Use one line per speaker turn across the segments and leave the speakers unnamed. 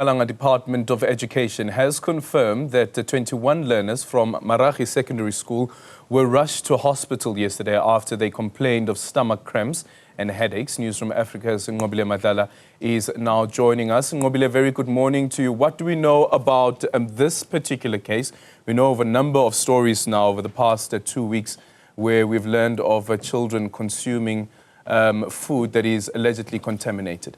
Mpumalanga Department of Education has confirmed that the 21 learners from Marhagi Secondary School were rushed to hospital yesterday after they complained of stomach cramps and headaches. Newzroom Afrika's Nqobile Madlala is now joining us. Nqobile, very good morning to you. What do we know about this particular case? We know of a number of stories now over the past 2 weeks where we've learned of children consuming food that is allegedly contaminated.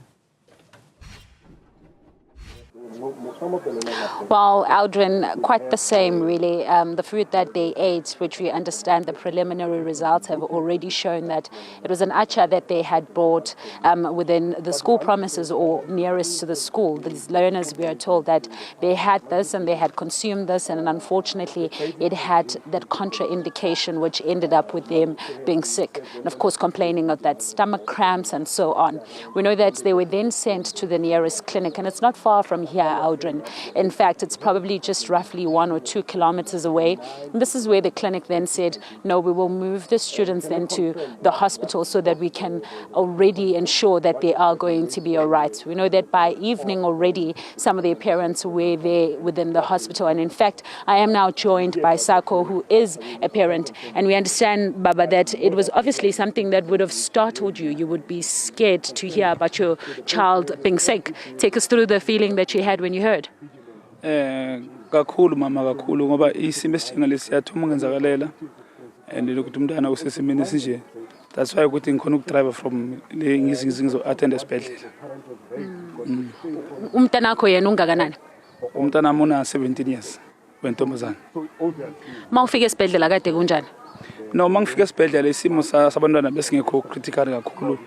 Well, Aldrin, quite the same, really. The food that they ate, which we understand the preliminary results have already shown that it was an acha that they had bought within the school premises or nearest to the school. These learners, we are told that they had this and they had consumed this, and unfortunately it had that contraindication, which ended up with them being sick and, of course, complaining of that stomach cramps and so on. We know that they were then sent to the nearest clinic, and it's not far from here, Aldrin. In fact, it's probably just roughly 1 or 2 kilometers away. And this is where the clinic then said, no, we will move the students then to the hospital so that we can already ensure that they are going to be all right. We know that by evening already, some of their parents were there within the hospital. And in fact, I am now joined by Sako, who is a parent. And we understand, Baba, that it was obviously something that would have startled you. You would be scared to hear about your child being sick. Take us through the feeling that you had when you heard.
Kakhulu mama kakhulu ngoba isimo esinjengalesi siyathuma ngenzakalela and lokuthi umntana usesimeni sinje. That's why ukuthi ngikhona ukudrive from le ngizingizo attend esibhedlela.
Umntana wakho yena ungakanani?
Umntana wami una 17 years wentombazana.
Mawufika esibhedlela kade kunjani?
No, mangifika esibhedlela isimo sabantwana besingekho critical kakhulu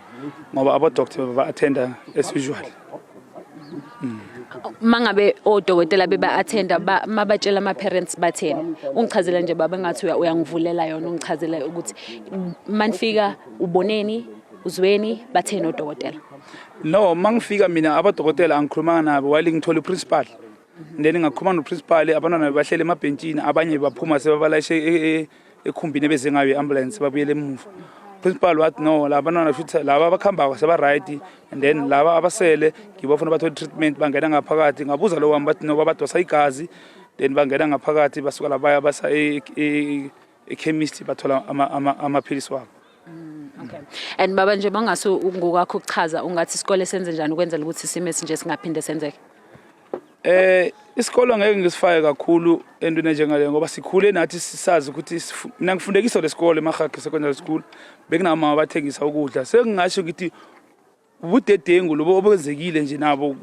ngoba aba doctor ba attenda as usual.
Mangabe odokotela beba attenda mabatshela ama parents batheni ungichazela nje baba ngathi uyangivulela yona ungichazela ukuthi manifika uboneni uzweni batheni odokotela.
No, mangifika mina abadokotela angikhuluma nabo while ngithola principal then ngakhuluma no principal abantwana bahlele emabhentshini abanye baphuma sebabalayishe ekhumbini beze ngayo ambulance babuyele emuva. Principal wathi no labantwana futhi laba abakhamba seba right and then laba abasele ngibafuna bathole treatment bangena ngaphakathi ngabuza lo wami bathi no babadosa igazi then bangena ngaphakathi basuka labaya basa chemist bathola amaphilisi wabo.
Okay. And baba nje bangaso ngokakho ukuchaza ungathi isikole senze njani ukwenzela ukuthi isimo esinje singaphinde senzeke? Isikole ngeke ngisifake kakhulu endweni njengale ngoba sikhule nathi sisazi ukuthi mina ngifundekisa lesikole Marhagi Secondary School bekunama abathengisa ukudla sekungasho ukuthi ubudedengu lobo obenzekile nje nabo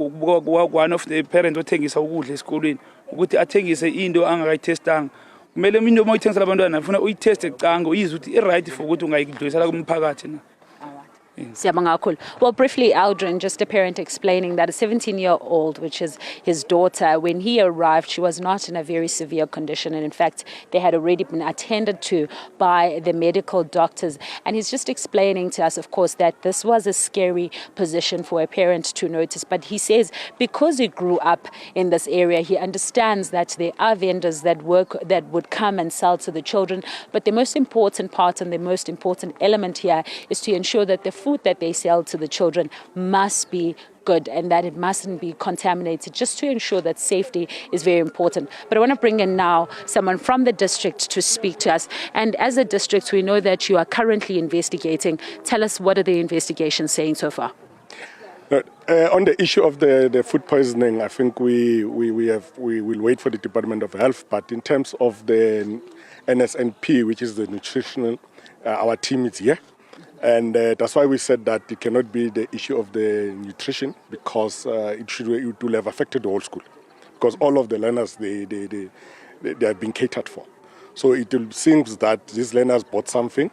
one of the parents othengisa ukudla esikolweni ukuthi athengise into angakayitestanga kumele into moyithengisela abantwana ufuna uyiteste ecanga uyizwe ukuthi i-right for ukuthi ungayidlulisela kumphakathi na. Well, briefly, Aldrin, just a parent explaining that a 17-year-old, which is his daughter, when he arrived, she was not in a very severe condition. And in fact, they had already been attended to by the medical doctors. And he's just explaining to us, of course, that this was a scary position for a parent to notice. But he says because he grew up in this area, he understands that there are vendors that would come and sell to the children. But the most important part and the most important element here is to ensure that the food that they sell to the children must be good and that it mustn't be contaminated, just to ensure that safety is very important. But I want to bring in now someone from the district to speak to us. And as a district, we know that you are currently investigating. Tell us, what are the investigations saying so far?
On the issue of the food poisoning, I think we will wait for the Department of Health. But in terms of the NSNP, which is the nutritional, our team is here. And that's why we said that it cannot be the issue of the nutrition because it will have affected the whole school. Because all of the learners, they have been catered for. So it seems that these learners bought something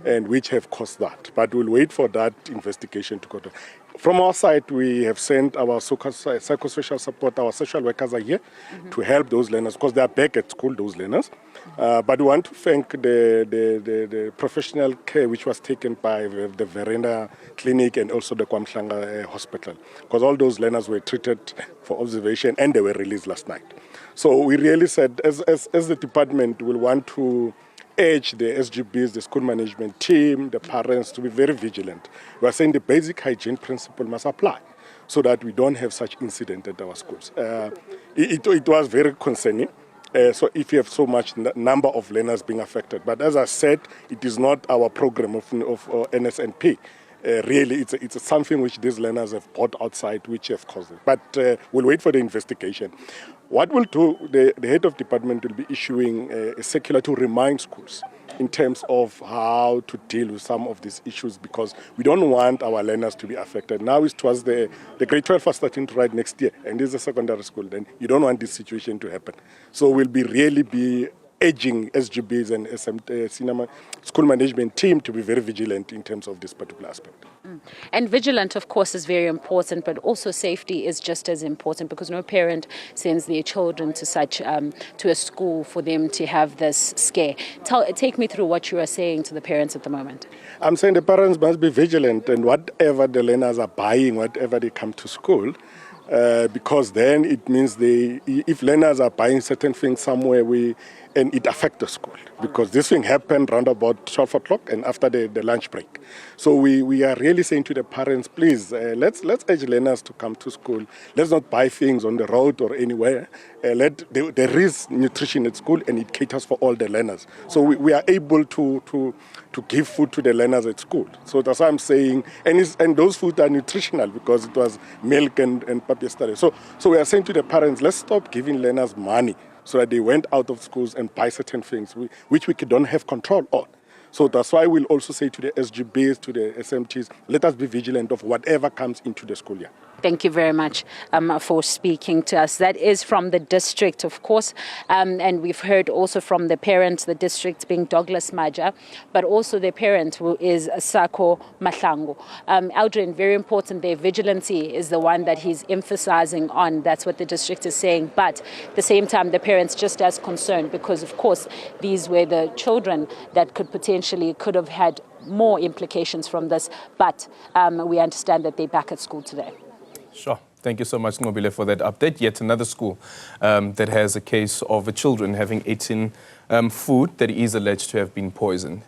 and which have caused that. But we'll wait for that investigation to go to. From our side, we have sent our psychosocial support, our social workers are here to help those learners because they are back at school, those learners. But we want to thank the professional care which was taken by the Verena Clinic and also the Mpumalanga Hospital because all those learners were treated for observation and they were released last night. So we really said, as the department, we want to urge the SGBs, the school management team, the parents to be very vigilant. We are saying the basic hygiene principle must apply. so that we don't have such incident at our schools. It was very concerning. So if you have so much number of learners being affected. But as I said, it is not our program of NSNP. Really, it's something which these learners have bought outside, which have caused it. But we'll wait for the investigation. What we'll do, the head of department will be issuing a circular to remind schools in terms of how to deal with some of these issues, because we don't want our learners to be affected. Now it was the grade 12 are starting to write next year, and this is a secondary school. Then you don't want this situation to happen. So we'll really be urging SGBs and school management team to be very vigilant in terms of this particular aspect.
And vigilant, of course, is very important, but also safety is just as important, because no parent sends their children to to a school for them to have this scare. Take me through what you are saying to the parents at the moment.
I'm saying the parents must be vigilant, and whatever the learners are buying, whatever they come to school, because then it means if learners are buying certain things somewhere, and it affects the school, because this thing happened around about 12 o'clock and after the lunch break. So we are really saying to the parents, please, let's urge learners to come to school. Let's not buy things on the road or anywhere. There is nutrition at school, and it caters for all the learners. So we are able to give food to the learners at school. So that's why I'm saying, and those food are nutritional, because it was milk and papier starter. So we are saying to the parents, let's stop giving learners money so that they went out of schools and buy certain things which we don't have control on. So that's why we'll also say to the SGBs, to the SMTs, let us be vigilant of whatever comes into the school year.
Thank you very much for speaking to us. That is from the district, of course, and we've heard also from the parents, the district being Douglas Maja, but also the parent who is Sako Mahlangu. Aldrin, very important there, vigilancy is the one that he's emphasizing on. That's what the district is saying. But at the same time, the parents just as concerned, because, of course, these were the children that could have had more implications from this. But we understand that they're back at school today.
Sure. Thank you so much, Nqobile, for that update. Yet another school that has a case of children having eaten food that is alleged to have been poisoned.